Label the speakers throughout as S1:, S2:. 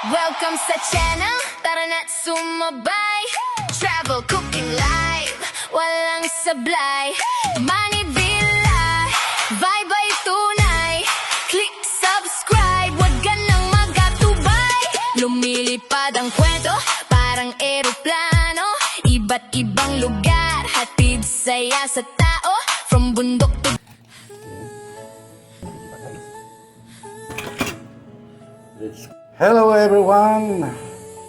S1: Welcome sa channel, tara na't sumabay. Travel, cooking live, walang sablay. Money Villa, vibe ay tunay. Click subscribe, wag ka nang magatubay. Lumilipad ang kwento, parang eroplano. Iba't ibang lugar, hatid saya sa tao. From bundok to
S2: Hello everyone!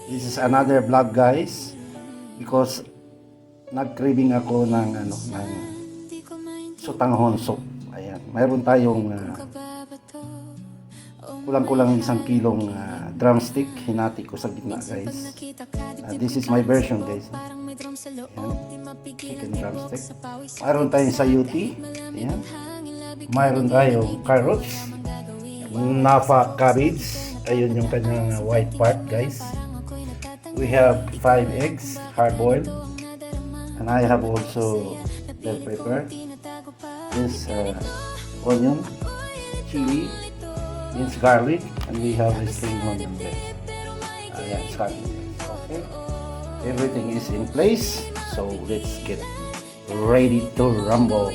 S2: This is another vlog guys because nag-craving ako ng sotanghon soup. Ayan, mayroon tayong kulang-kulang 1 kilong drumstick. Hinati ko sa gitna guys. This is my version guys. Ayan, chicken drumstick. Mayroon tayong sayuti. Ayan. Mayroon tayong carrots. Napa cabbage. Ayun yung kanyang white part guys. We have 5 eggs, hard boiled. And I have also bell pepper. This onion, chili, minced garlic, and we have this spring onion there. Yeah, okay. Everything is in place, so let's get ready to rumble.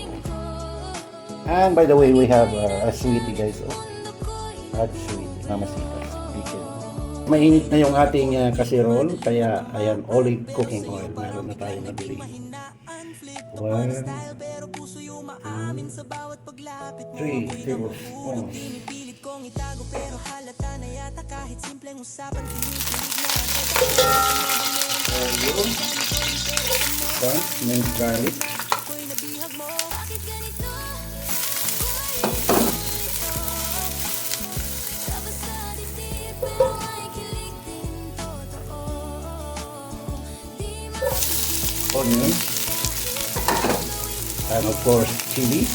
S2: And by the way, we have a sweetie guys. Oh, hot sweet, namasitas. Mainit na yung ating casserole, kaya ayan, olive cooking oil. Meron na tayo nabili. 1, 2, 3 tablespoons. Minced garlic. Onion, and of course chili.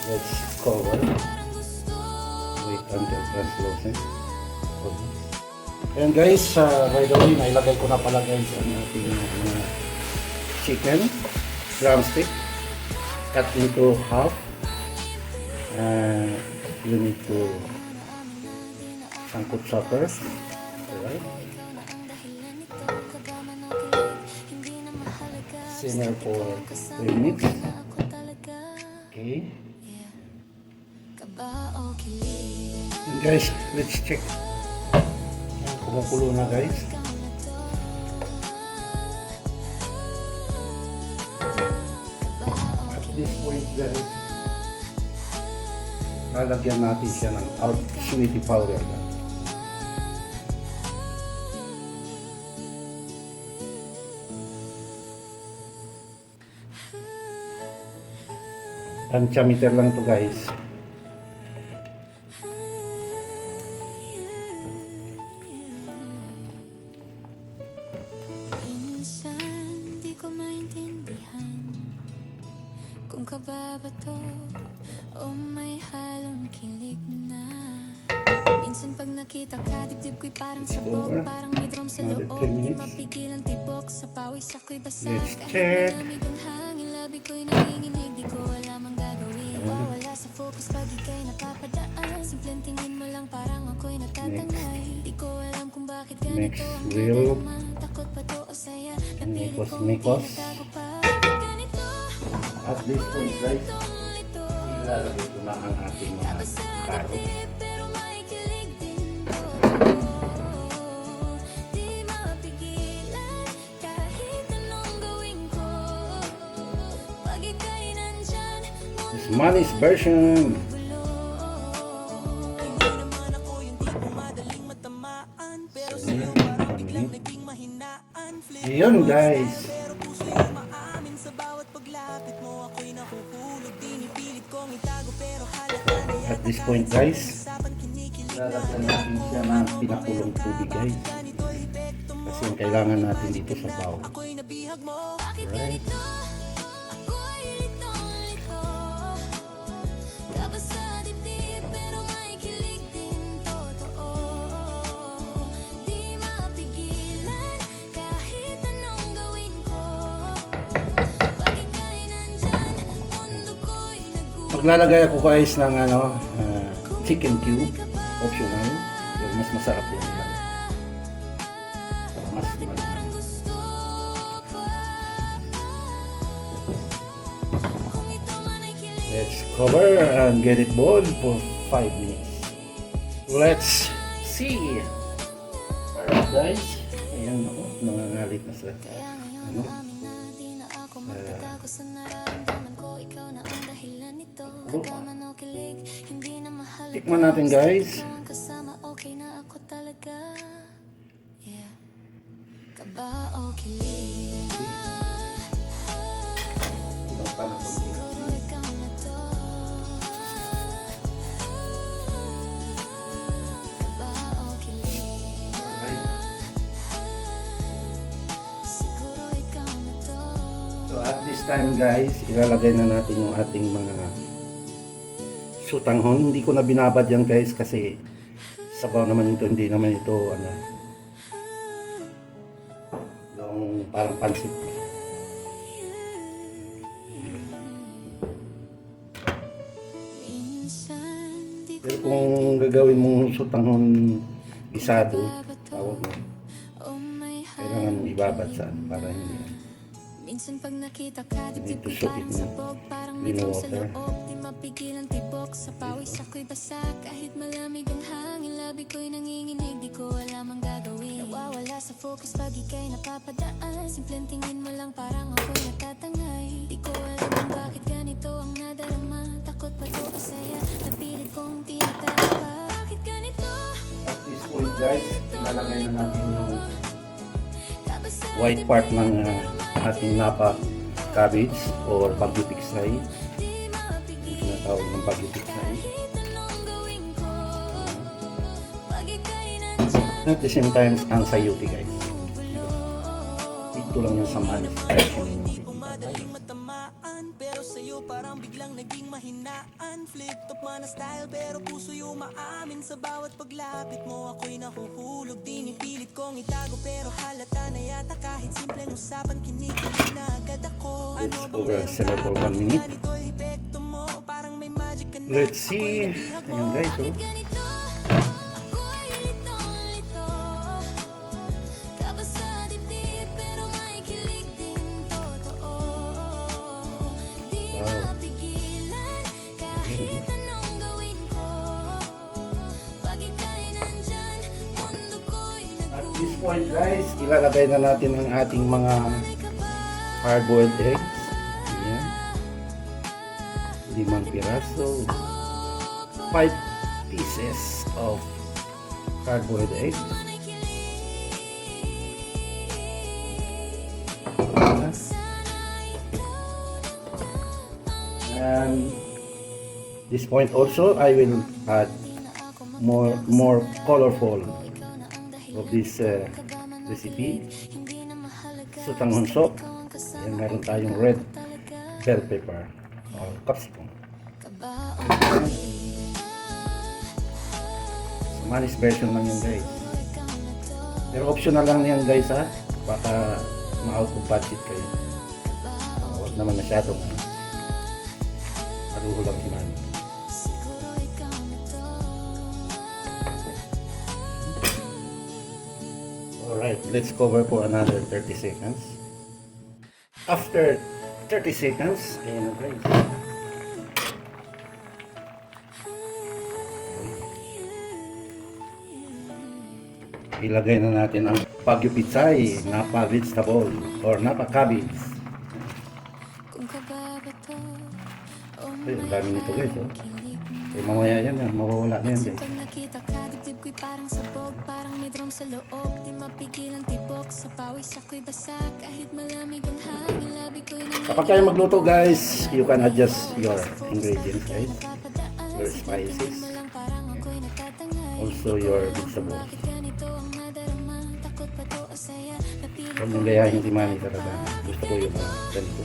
S2: Let's cover. Wait until translucent. And guys, by the way, nailagay ko na pala guys ang ating chicken drumstick cut into half. You need to sangkut supper. Alright. Simmer for 3 minutes. Okay. And guys, let's check. Kumukulo na guys. At this point guys, lalagyan natin siya ng sweetie powder. Tansyameter lang to guys.
S1: Minsan di ko maintindihan kung kababato o may halong kilig na. Minsan pag nakita ka, dibdib ko'y parang sabog, parang may drum sa loob. Di mapigil ang tibok, sa pawis ako'y basag. Kahit malamig ang hangin, labi ko'y nanginginig. Di ko alam ang gagawin, wala sa focus pag ika'y napapadaan. Simpleng tingin mo lang, parang ako'y natatangay. Di ko alam kung bakit ganito ang nararamdaman. Takot pa to o saya, napilit kong itinatago pa.
S2: At this point guys, ilalagay ko na ang ating carrot. This Manny's version. Ayun guys. At this point guys, lalagyan natin siya ng pinakulong tubig guys. Kasi yung kailangan natin dito sa bowl. Alright. Maglalagay ako guys ng chicken cube. Optional. Pero mas masarap yun. Mas Let's cover and get it boiled for 5 minutes. Let's see. Alright guys. Ayan ako. Nangangalit na sa
S1: Kaya ngayon
S2: ano?
S1: amin na di na ako magtatago sa nararamdaman ko. Ikaw na ang dahilan nito. Handa man o kilig, hindi na mahalaga.
S2: Tikman natin guys.
S1: Ikaw ang kasama, okay na ako talaga. Yeah. Kaba o kilig. Siguro ikaw na to. Kaba o kilig. Siguro ikaw na to.
S2: So at this time guys, ilalagay na natin yung ating mga sutanghon. Hindi ko na binabad yan guys kasi sabaw naman ito, hindi naman ito yung parang pansit.
S1: Minsan di ko
S2: Pero kung gagawin mong sutanghon isado, tawag mo,
S1: oh may
S2: kailangan ibabad sa para hindi.
S1: minsan pag nakita ka, dibdib ko
S2: Tusok
S1: parang
S2: it mo.
S1: sabog. Parang may
S2: Clean
S1: drum sa
S2: water.
S1: loob. Di mapigil ang tibok. Sa pawis ako'y basa. Kahit malamig ang hangin, labi ko'y nanginginig. Di ko alam ang gagawin. Nawawala sa focus pag ika'y napapadaan. Simpleng tingin mo lang parang ako'y natatangay. Di ko alam kung bakit ganito ang nadarama. Takot ba to o saya? Napilit kong tinatapa. Bakit ganito?
S2: At this point guys, ilalagay na natin yung
S1: Kabasa
S2: white part ng ating napa cabbage or bagyo piksay.
S1: di mapigil.
S2: Yung tinatawag ng bagyo piksay.
S1: Kahit anong gawin ko, pag ika'y nandyan,
S2: At the same time, ang sayuti guys.
S1: gulo.
S2: Ito lang yung samaan.
S3: Madaling matamaan pero sa'yo parang biglang naging mahinaan. Flip top man na style pero puso yung maamin. Sa bawat paglapit mo ako'y nahuhulog. Dinipilit kong itago pero halata na yata. Kahit simpleng usapan kinikilig na agad ako. Ano
S2: Let's
S3: bang
S2: over
S3: meron
S2: sila for 1 minute.
S3: ganito'y epekto mo? Parang may magic ka na.
S2: Let's see. Ayan guys, oh.
S1: Ganito, ako'y litong-lito. Kabasa dibdib pero may kilig din totoo. Di
S2: Wow.
S1: mapigilan kahit anong gawin ko. Pag ika'y nandyan, mundo ko'y
S2: At this point guys, ilalagay na natin ang ating mga hard-boiled eggs. Ayan. 5 piraso. 5 pieces of hard-boiled eggs. And this point also, I will add more colorful of this recipe. Sutanghon soup. Ayan, meron tayong red bell pepper or capsicum. Manis version lang yan guys. Pero optional lang yan guys ha. Baka ma-out of budget kayo. Huwag naman masyadong maluho lang si Manny. Alright, let's cover for another 30 seconds. After 30 seconds, ayan na guys. Ilagay na natin ang Baguio Pitsay, napa vegetable or napa cabbage.
S1: Kung kababato o
S2: Ay, ang dami nito guys. Oh.
S1: kilig
S2: Eh, mamaya yan, mawawala na yan guys.
S1: pag nakita ka, dibdib ko'y parang sabog. Parang may drum sa loob, di mapigil ang tibok. Sa pawis ako'y basa, kahit malamig ang hangin. Labi ko'y
S2: Kapag kayo magluto guys, you can adjust your ingredients guys. Your spices. Also your vegetables.
S1: Bakit ganito ang nadarama? Takot ba to o saya? Napilit
S2: Huwag niyong gayahin si Manny talaga. Gusto ko yung mga ganito.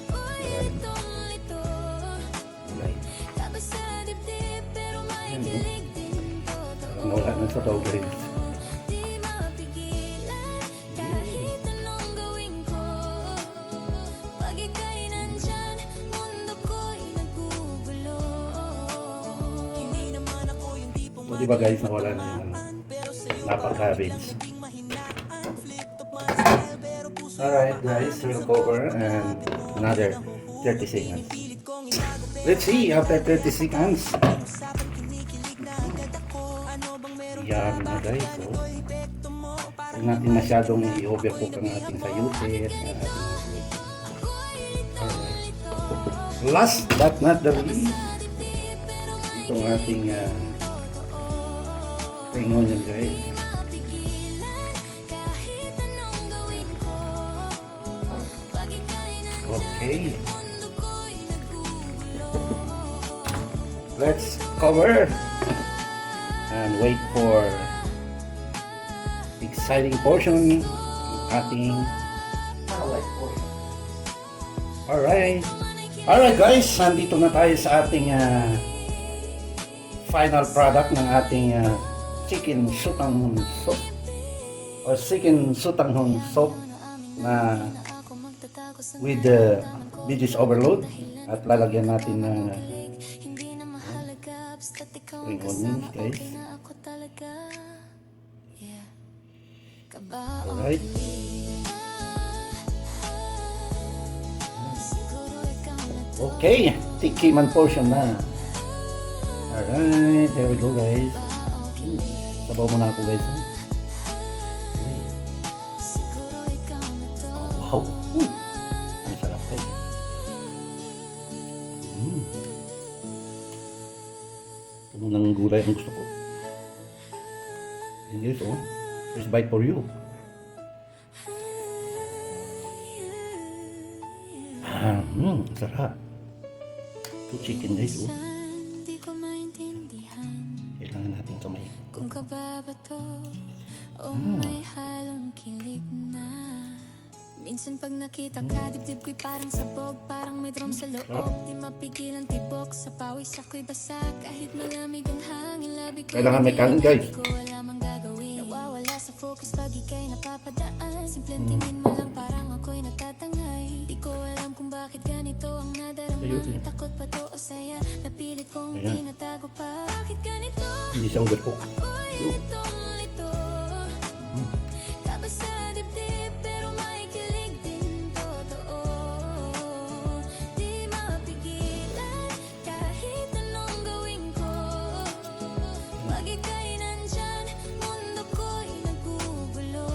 S2: Maraming
S1: litong-lito.
S2: gulay.
S1: Kabasa dibdib, pero may kilig din totoo.
S2: Mawala na sa tao guys.
S1: Di mapigilan kahit anong gawin ko. Pag ika'y nandyan, mundo ko'y naggugulo.
S2: Di ba guys, nawala na yung napaka-cabbage. Alright guys, we'll cover and another 30 seconds. Let's see, after 30 seconds. Yummy na guys. So, huwag natin masyadong i-overcook ang ating sayuti. Last but not the least, itong ating spring onion guys. Okay. Let's cover and wait for exciting portion ating alright. Alright guys, nandito na tayo sa ating final product ng ating chicken sutanghon soup or chicken sutanghon soup na with the veggies overload at lalagyan natin ng spring onions guys. Alright. Okay, tikiman portion na. Alright, there we go guys. Sabaw muna ako guys. Oh, wow. Ang sarap guys. Ito ng gulay ang gusto ko. And guys, oh, first bite for you. Sarap. Ito chicken guys, oh.
S1: Di ko maintindihan
S2: Kailangan natin kamay.
S1: kung kababato o may halong kilig na. Minsan pag nakita ka, dibdib ko'y parang sabog, parang may drum sa loob. Di mapigil ang tibok, sa pawis ako'y basa. Kahit malamig ang hangin, labi ko
S2: Kailangan may kanin guys.
S1: ko wala mang gagawin. Nawawala sa focus pag ika'y napapadaan. Simpleng tingin mo lang parang ako'y natatangay. Di ko alam kung bakit ganito ang nadarama. Takot pa to o saya, napilit kong tinatago pa. Bakit ganito?
S2: Hindi siya overcook.
S1: Ako'y litong-lito. Kabasa dibdib pero may kilig din totoo. Di mapigilan kahit anong gawin ko. Pag ika'y nandyan, mundo ko'y nagugulo.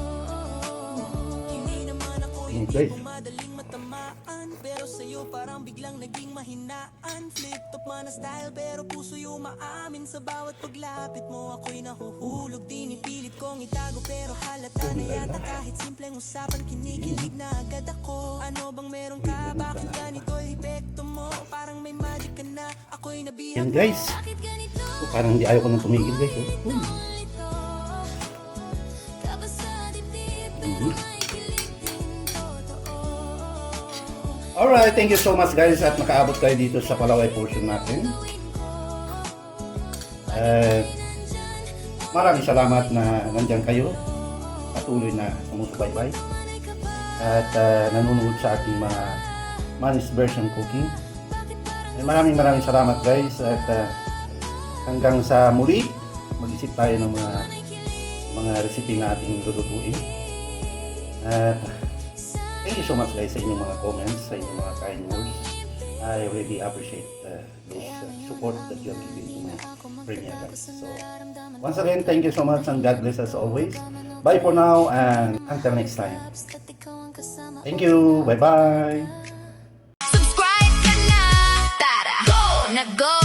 S3: Hindi naman ako
S2: Guys.
S3: madaling matamaan, pero sa'yo parang biglang naging mahinaan. Flip top man na style pero puso yung maamin. Sa bawat paglapit mo ako'y nahuhulog. Dinipilit kong itago pero halata na yata. Kahit simpleng usapan kinikilig na agad ako. Ano bang meron ka? Bakit ganito'y epekto mo? Parang may magic ka na ako'y nabihag.
S2: Yan guys.
S1: Bakit ganito?
S2: So, parang hindi ayaw ko nang tumigil guys. Oh.
S1: Lito. Kabasa dibdib pero may kilig din totoo.
S2: Alright, thank you so much guys at nakaabot kayo dito sa Palaway portion natin. Maraming salamat na nandyan kayo. Patuloy na sumusubaybay. At nanonood sa ating mga Manny's Version Cooking. Maraming salamat guys. At hanggang sa muli, mag-isip tayo ng mga recipe na ating lulutuin. At thank you so much guys sa inyong mga comments, sa inyong mga kind words. I really appreciate this support that you are giving to my premiere guys. So, once again, thank you so much and God bless us always. Bye for now and until next time. Thank you. Bye-bye.
S4: Subscribe ka na, tara, go na go.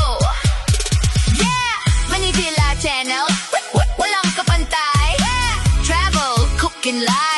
S4: Yeah, Manibila Channel, walang kapantay. Travel, cooking live.